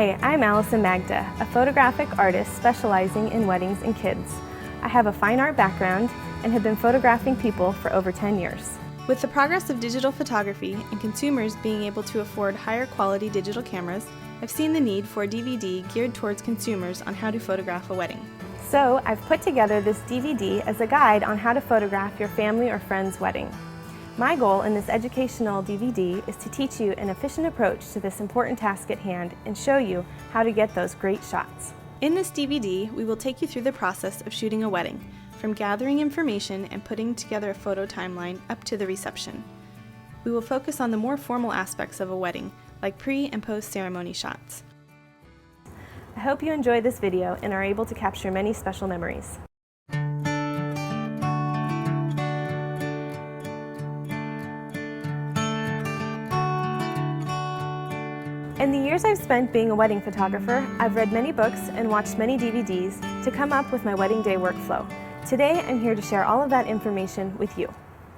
Hi, I'm Allyson Magda, a photographic artist specializing in weddings and kids. I have a fine art background and have been photographing people for over 10 years. With the progress of digital photography and consumers being able to afford higher quality digital cameras, I've seen the need for a DVD geared towards consumers on how to photograph a wedding. So I've put together this DVD as a guide on how to photograph your family or friend's wedding. My goal in this educational DVD is to teach you an efficient approach to this important task at hand and show you how to get those great shots. In this DVD, we will take you through the process of shooting a wedding, from gathering information and putting together a photo timeline up to the reception. We will focus on the more formal aspects of a wedding, like pre- and post-ceremony shots. I hope you enjoy this video and are able to capture many special memories. In the years I've spent being a wedding photographer, I've read many books and watched many DVDs to come up with my wedding day workflow. Today, I'm here to share all of that information with you.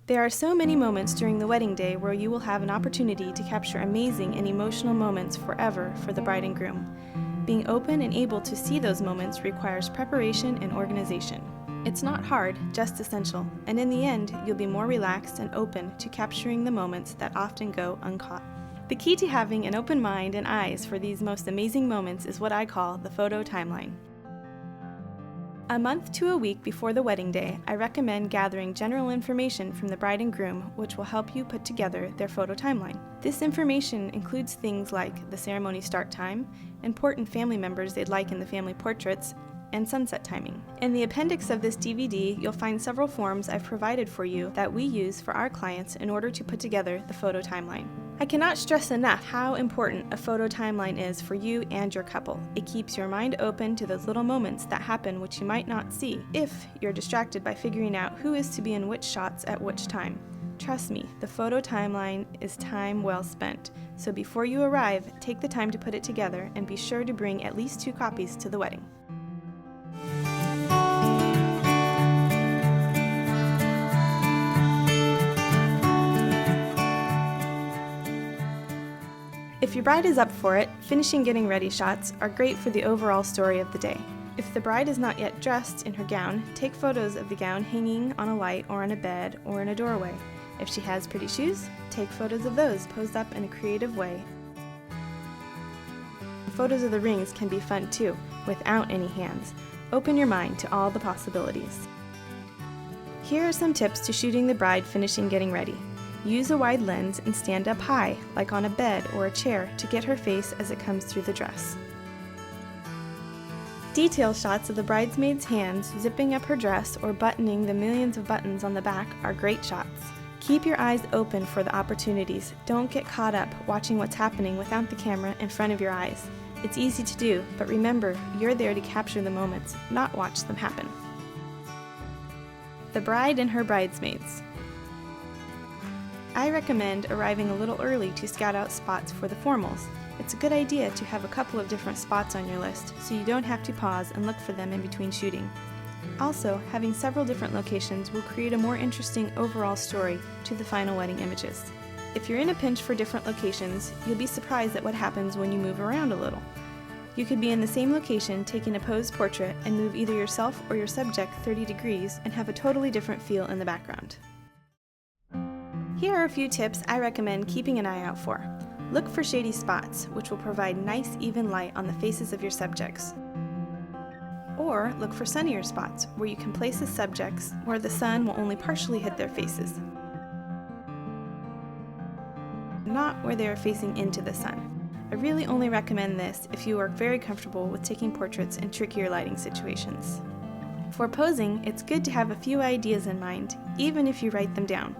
There are so many moments during the wedding day where you will have an opportunity to capture amazing and emotional moments forever for the bride and groom. Being open and able to see those moments requires preparation and organization. It's not hard, just essential, and in the end, you'll be more relaxed and open to capturing the moments that often go uncaught. The key to having an open mind and eyes for these most amazing moments is what I call the photo timeline. A month to a week before the wedding day, I recommend gathering general information from the bride and groom, which will help you put together their photo timeline. This information includes things like the ceremony start time, important family members they'd like in the family portraits, and sunset timing. In the appendix of this DVD, you'll find several forms I've provided for you that we use for our clients in order to put together the photo timeline. I cannot stress enough how important a photo timeline is for you and your couple. It keeps your mind open to those little moments that happen which you might not see if you're distracted by figuring out who is to be in which shots at which time. Trust me, the photo timeline is time well spent. So before you arrive, take the time to put it together and be sure to bring at least 2 copies to the wedding. If your bride is up for it, finishing getting ready shots are great for the overall story of the day. If the bride is not yet dressed in her gown, take photos of the gown hanging on a light or on a bed or in a doorway. If she has pretty shoes, take photos of those posed up in a creative way. Photos of the rings can be fun too, without any hands. Open your mind to all the possibilities. Here are some tips to shooting the bride finishing getting ready. Use a wide lens and stand up high, like on a bed or a chair, to get her face as it comes through the dress. Detail shots of the bridesmaid's hands zipping up her dress or buttoning the millions of buttons on the back are great shots. Keep your eyes open for the opportunities. Don't get caught up watching what's happening without the camera in front of your eyes. It's easy to do, but remember, you're there to capture the moments, not watch them happen. The bride and her bridesmaids. I recommend arriving a little early to scout out spots for the formals. It's a good idea to have a couple of different spots on your list so you don't have to pause and look for them in between shooting. Also, having several different locations will create a more interesting overall story to the final wedding images. If you're in a pinch for different locations, you'll be surprised at what happens when you move around a little. You could be in the same location taking a posed portrait and move either yourself or your subject 30 degrees and have a totally different feel in the background. Here are a few tips I recommend keeping an eye out for. Look for shady spots, which will provide nice even light on the faces of your subjects. Or look for sunnier spots, where you can place the subjects where the sun will only partially hit their faces, not where they are facing into the sun. I really only recommend this if you are very comfortable with taking portraits in trickier lighting situations. For posing, it's good to have a few ideas in mind, even if you write them down.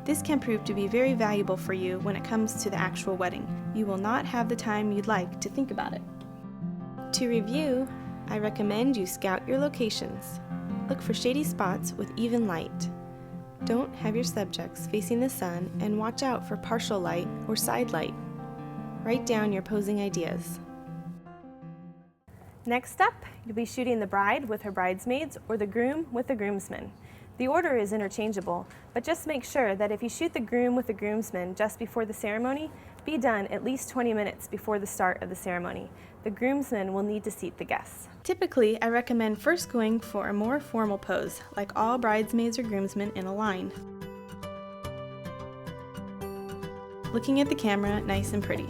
This can prove to be very valuable for you when it comes to the actual wedding. You will not have the time you'd like to think about it. To review, I recommend you scout your locations. Look for shady spots with even light. Don't have your subjects facing the sun and watch out for partial light or side light. Write down your posing ideas. Next up, you'll be shooting the bride with her bridesmaids or the groom with the groomsmen. The order is interchangeable, but just make sure that if you shoot the groom with the groomsmen just before the ceremony, Be done at least 20 minutes before the start of the ceremony. The groomsmen will need to seat the guests. Typically, I recommend first going for a more formal pose, like all bridesmaids or groomsmen in a line. Looking at the camera, nice and pretty.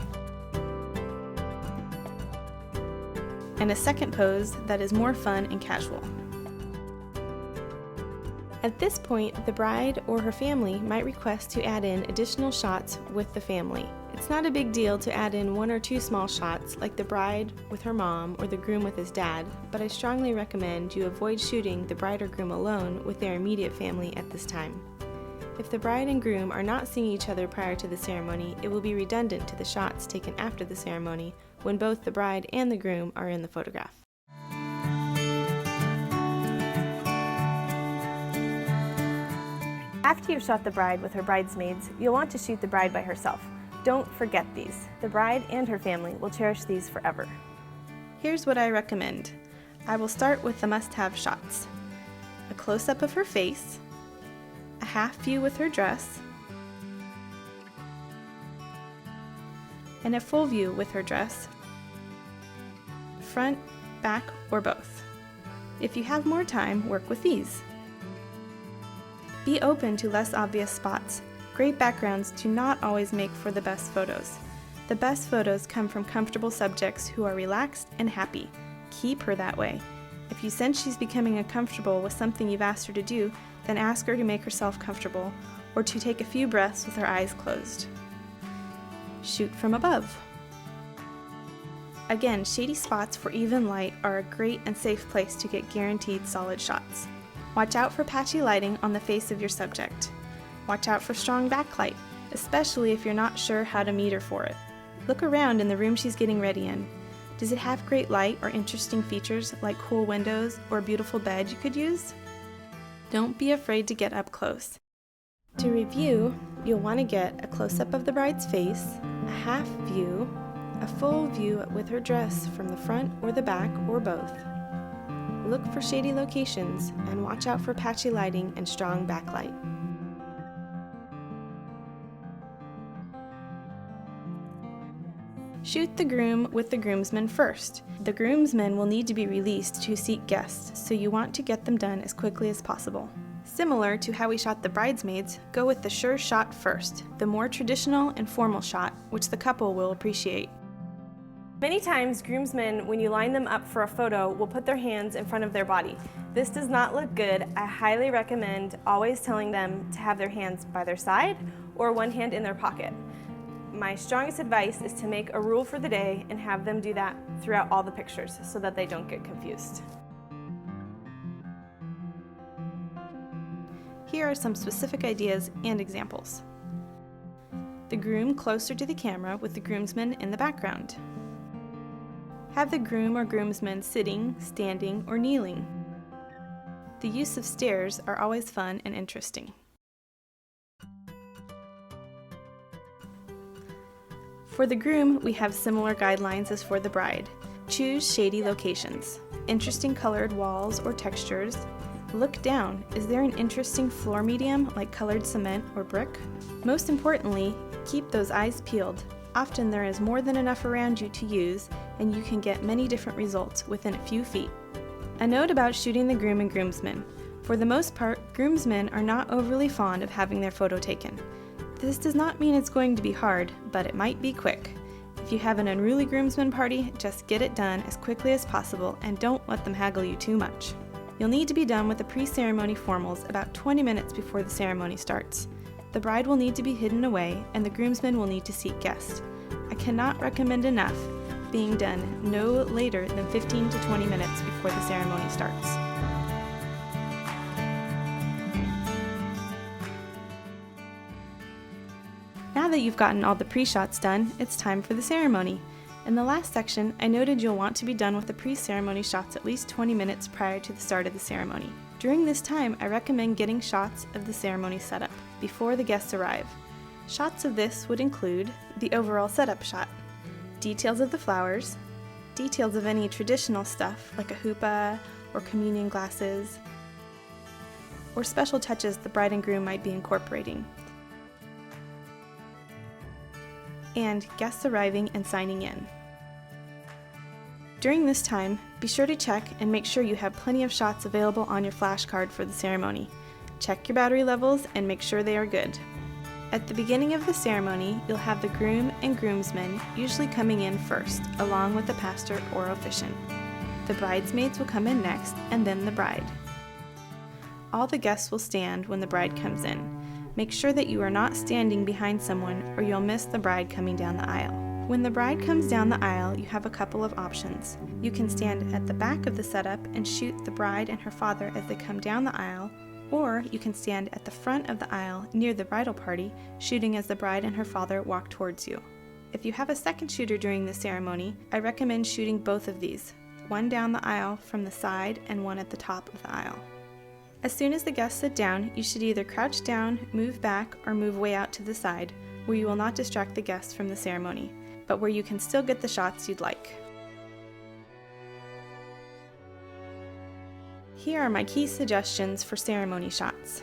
And a second pose that is more fun and casual. At this point, the bride or her family might request to add in additional shots with the family. It's not a big deal to add in 1 or 2 small shots, like the bride with her mom or the groom with his dad, but I strongly recommend you avoid shooting the bride or groom alone with their immediate family at this time. If the bride and groom are not seeing each other prior to the ceremony, it will be redundant to the shots taken after the ceremony when both the bride and the groom are in the photograph. After you've shot the bride with her bridesmaids, you'll want to shoot the bride by herself. Don't forget these. The bride and her family will cherish these forever. Here's what I recommend. I will start with the must-have shots. A close-up of her face, a half view with her dress, and a full view with her dress, front, back, or both. If you have more time, work with these. Be open to less obvious spots. Great backgrounds do not always make for the best photos. The best photos come from comfortable subjects who are relaxed and happy. Keep her that way. If you sense she's becoming uncomfortable with something you've asked her to do, then ask her to make herself comfortable or to take a few breaths with her eyes closed. Shoot from above. Again, shady spots for even light are a great and safe place to get guaranteed solid shots. Watch out for patchy lighting on the face of your subject. Watch out for strong backlight, especially if you're not sure how to meter for it. Look around in the room she's getting ready in. Does it have great light or interesting features like cool windows or a beautiful bed you could use? Don't be afraid to get up close. To review, you'll want to get a close-up of the bride's face, a half view, a full view with her dress from the front or the back or both. Look for shady locations and watch out for patchy lighting and strong backlight. Shoot the groom with the groomsmen first. The groomsmen will need to be released to seek guests, so you want to get them done as quickly as possible. Similar to how we shot the bridesmaids, go with the sure shot first, the more traditional and formal shot, which the couple will appreciate. Many times, groomsmen, when you line them up for a photo, will put their hands in front of their body. This does not look good. I highly recommend always telling them to have their hands by their side or one hand in their pocket. My strongest advice is to make a rule for the day and have them do that throughout all the pictures so that they don't get confused. Here are some specific ideas and examples. The groom closer to the camera with the groomsmen in the background. Have the groom or groomsmen sitting, standing, or kneeling. The use of stairs are always fun and interesting. For the groom, we have similar guidelines as for the bride. Choose shady locations, interesting colored walls or textures. Look down. Is there an interesting floor medium like colored cement or brick? Most importantly, keep those eyes peeled. Often there is more than enough around you to use, and you can get many different results within a few feet. A note about shooting the groom and groomsmen. For the most part, groomsmen are not overly fond of having their photo taken. This does not mean it's going to be hard, but it might be quick. If you have an unruly groomsmen party, just get it done as quickly as possible and don't let them haggle you too much. You'll need to be done with the pre-ceremony formals about 20 minutes before the ceremony starts. The bride will need to be hidden away, and the groomsmen will need to seek guests. I cannot recommend enough being done no later than 15 to 20 minutes before the ceremony starts. Now that you've gotten all the pre-shots done, it's time for the ceremony. In the last section, I noted you'll want to be done with the pre-ceremony shots at least 20 minutes prior to the start of the ceremony. During this time, I recommend getting shots of the ceremony setup before the guests arrive. Shots of this would include the overall setup shot, details of the flowers, details of any traditional stuff like a hoopah or communion glasses, or special touches the bride and groom might be incorporating. and guests arriving and signing in. During this time, be sure to check and make sure you have plenty of shots available on your flashcard for the ceremony. Check your battery levels and make sure they are good. At the beginning of the ceremony, you'll have the groom and groomsmen usually coming in first, along with the pastor or officiant. The bridesmaids will come in next, and then the bride. All the guests will stand when the bride comes in. Make sure that you are not standing behind someone or you'll miss the bride coming down the aisle. When the bride comes down the aisle, you have a couple of options. You can stand at the back of the setup and shoot the bride and her father as they come down the aisle, or you can stand at the front of the aisle near the bridal party, shooting as the bride and her father walk towards you. If you have a second shooter during the ceremony, I recommend shooting both of these, one down the aisle from the side and one at the top of the aisle. As soon as the guests sit down, you should either crouch down, move back, or move way out to the side, where you will not distract the guests from the ceremony, but where you can still get the shots you'd like. Here are my key suggestions for ceremony shots.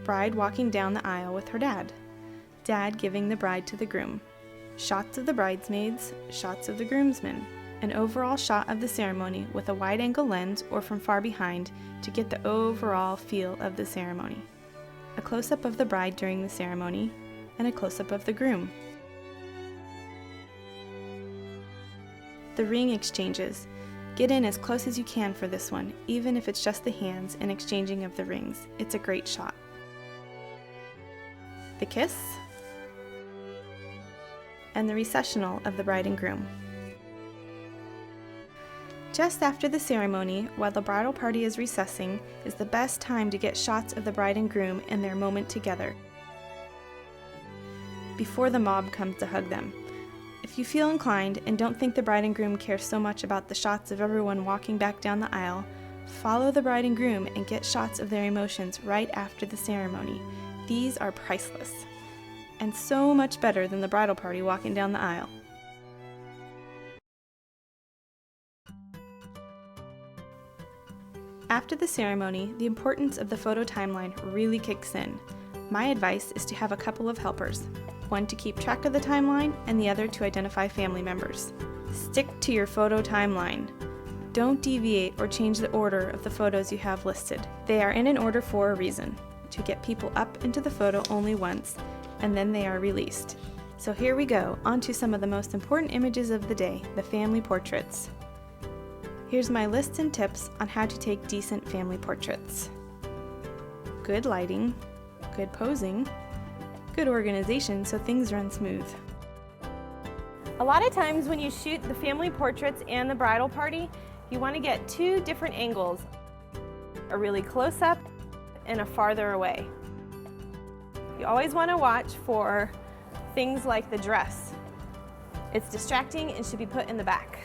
Bride walking down the aisle with her dad. Dad giving the bride to the groom. Shots of the bridesmaids, shots of the groomsmen. An overall shot of the ceremony with a wide-angle lens or from far behind to get the overall feel of the ceremony. A close-up of the bride during the ceremony, and a close-up of the groom. The ring exchanges. Get in as close as you can for this one, even if it's just the hands and exchanging of the rings. It's a great shot. The kiss, and the recessional of the bride and groom. Just after the ceremony, while the bridal party is recessing, is the best time to get shots of the bride and groom in their moment together, before the mob comes to hug them. If you feel inclined and don't think the bride and groom care so much about the shots of everyone walking back down the aisle, follow the bride and groom and get shots of their emotions right after the ceremony. These are priceless, and so much better than the bridal party walking down the aisle. After the ceremony, the importance of the photo timeline really kicks in. My advice is to have a couple of helpers, one to keep track of the timeline and the other to identify family members. Stick to your photo timeline. Don't deviate or change the order of the photos you have listed. They are in an order for a reason, to get people up into the photo only once, and then they are released. So here we go, on to some of the most important images of the day, the family portraits. Here's my list and tips on how to take decent family portraits. Good lighting, good posing, good organization so things run smooth. A lot of times when you shoot the family portraits and the bridal party, you want to get two different angles, a really close up and a farther away. You always want to watch for things like the dress. It's distracting and should be put in the back.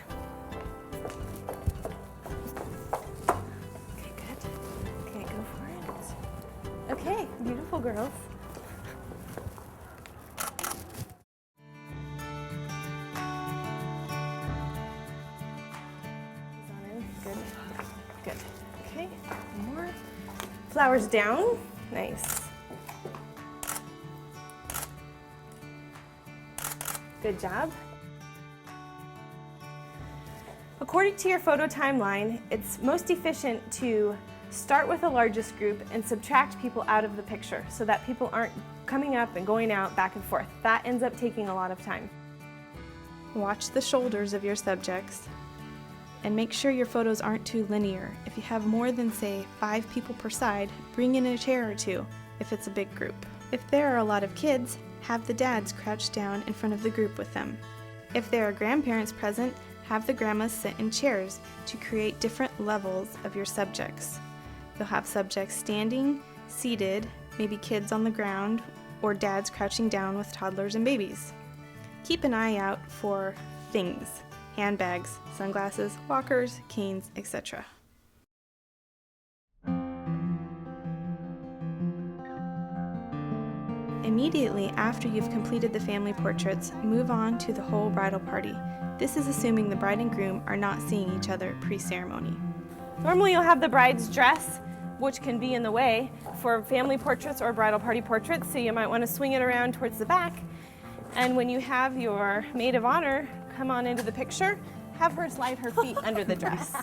Okay, good. Okay, go for it. Okay, beautiful girls. Good, good. Okay, one more. Flowers down, nice. Good job. According to your photo timeline, it's most efficient to start with the largest group and subtract people out of the picture so that people aren't coming up and going out back and forth. That ends up taking a lot of time. Watch the shoulders of your subjects and make sure your photos aren't too linear. If you have more than, say, 5 people per side, bring in a chair or two if it's a big group. If there are a lot of kids, have the dads crouch down in front of the group with them. If there are grandparents present, have the grandmas sit in chairs to create different levels of your subjects. You'll have subjects standing, seated, maybe kids on the ground, or dads crouching down with toddlers and babies. Keep an eye out for things, handbags, sunglasses, walkers, canes, etc. Immediately after you've completed the family portraits, move on to the whole bridal party. This is assuming the bride and groom are not seeing each other pre-ceremony. Normally you'll have the bride's dress, which can be in the way for family portraits or bridal party portraits, so you might want to swing it around towards the back. And when you have your maid of honor come on into the picture, have her slide her feet under the dress.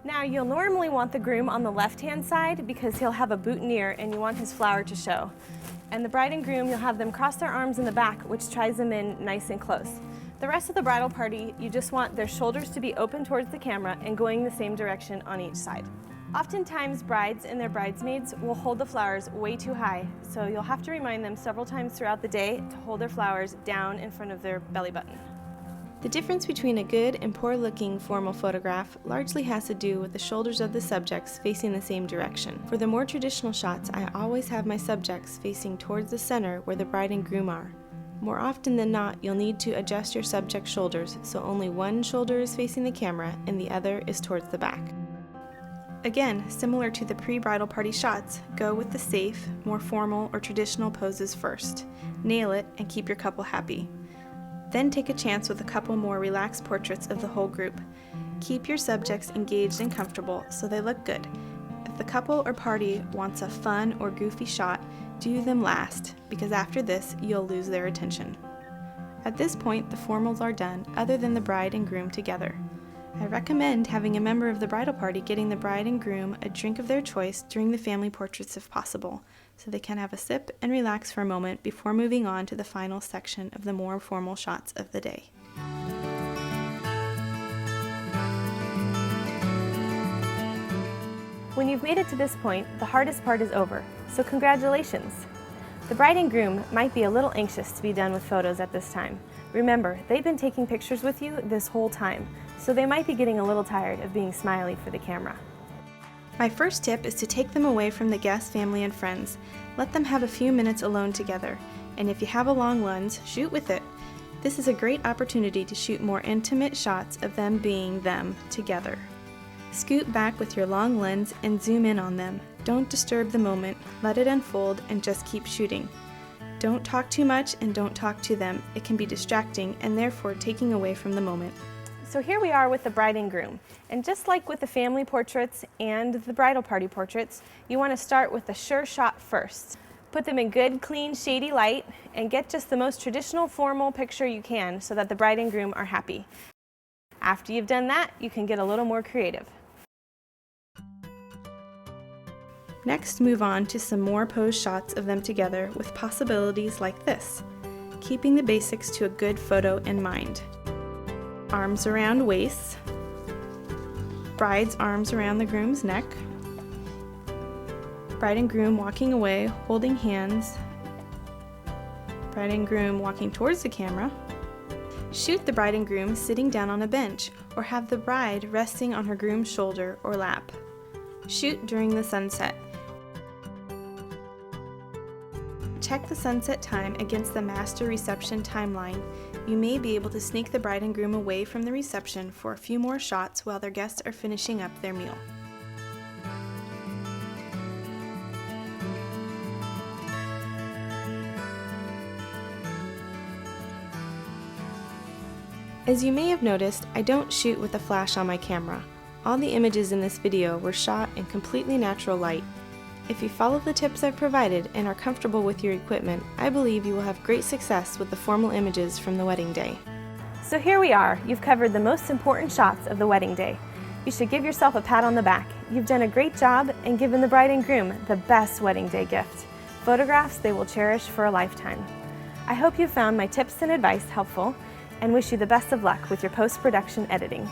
Now you'll normally want the groom on the left-hand side because he'll have a boutonniere and you want his flower to show. And the bride and groom, you'll have them cross their arms in the back, which ties them in nice and close. The rest of the bridal party, you just want their shoulders to be open towards the camera and going the same direction on each side. Oftentimes, brides and their bridesmaids will hold the flowers way too high, so you'll have to remind them several times throughout the day to hold their flowers down in front of their belly button. The difference between a good and poor-looking formal photograph largely has to do with the shoulders of the subjects facing the same direction. For the more traditional shots, I always have my subjects facing towards the center where the bride and groom are. More often than not, you'll need to adjust your subject's shoulders so only one shoulder is facing the camera and the other is towards the back. Again, similar to the pre-bridal party shots, go with the safe, more formal or traditional poses first. Nail it and keep your couple happy. Then take a chance with a couple more relaxed portraits of the whole group. Keep your subjects engaged and comfortable so they look good. If the couple or party wants a fun or goofy shot, do them last, because after this, you'll lose their attention. At this point, the formals are done, other than the bride and groom together. I recommend having a member of the bridal party getting the bride and groom a drink of their choice during the family portraits if possible, so they can have a sip and relax for a moment before moving on to the final section of the more formal shots of the day. When you've made it to this point, the hardest part is over, so congratulations! The bride and groom might be a little anxious to be done with photos at this time. Remember, they've been taking pictures with you this whole time, so they might be getting a little tired of being smiley for the camera. My first tip is to take them away from the guests, family, and friends. Let them have a few minutes alone together, and if you have a long lens, shoot with it. This is a great opportunity to shoot more intimate shots of them being them together. Scoot back with your long lens and zoom in on them. Don't disturb the moment, let it unfold, and just keep shooting. Don't talk too much and don't talk to them. It can be distracting and therefore taking away from the moment. So here we are with the bride and groom, and just like with the family portraits and the bridal party portraits, you want to start with the sure shot first. Put them in good, clean, shady light and get just the most traditional formal picture you can so that the bride and groom are happy. After you've done that, you can get a little more creative. Next, move on to some more pose shots of them together with possibilities like this, keeping the basics to a good photo in mind. Arms around waists, bride's arms around the groom's neck, bride and groom walking away, holding hands, bride and groom walking towards the camera. Shoot the bride and groom sitting down on a bench, or have the bride resting on her groom's shoulder or lap. Shoot during the sunset. Check the sunset time against the master reception timeline. You may be able to sneak the bride and groom away from the reception for a few more shots while their guests are finishing up their meal. As you may have noticed, I don't shoot with a flash on my camera. All the images in this video were shot in completely natural light. If you follow the tips I've provided and are comfortable with your equipment, I believe you will have great success with the formal images from the wedding day. So here we are. You've covered the most important shots of the wedding day. You should give yourself a pat on the back. You've done a great job and given the bride and groom the best wedding day gift. Photographs they will cherish for a lifetime. I hope you found my tips and advice helpful and wish you the best of luck with your post-production editing.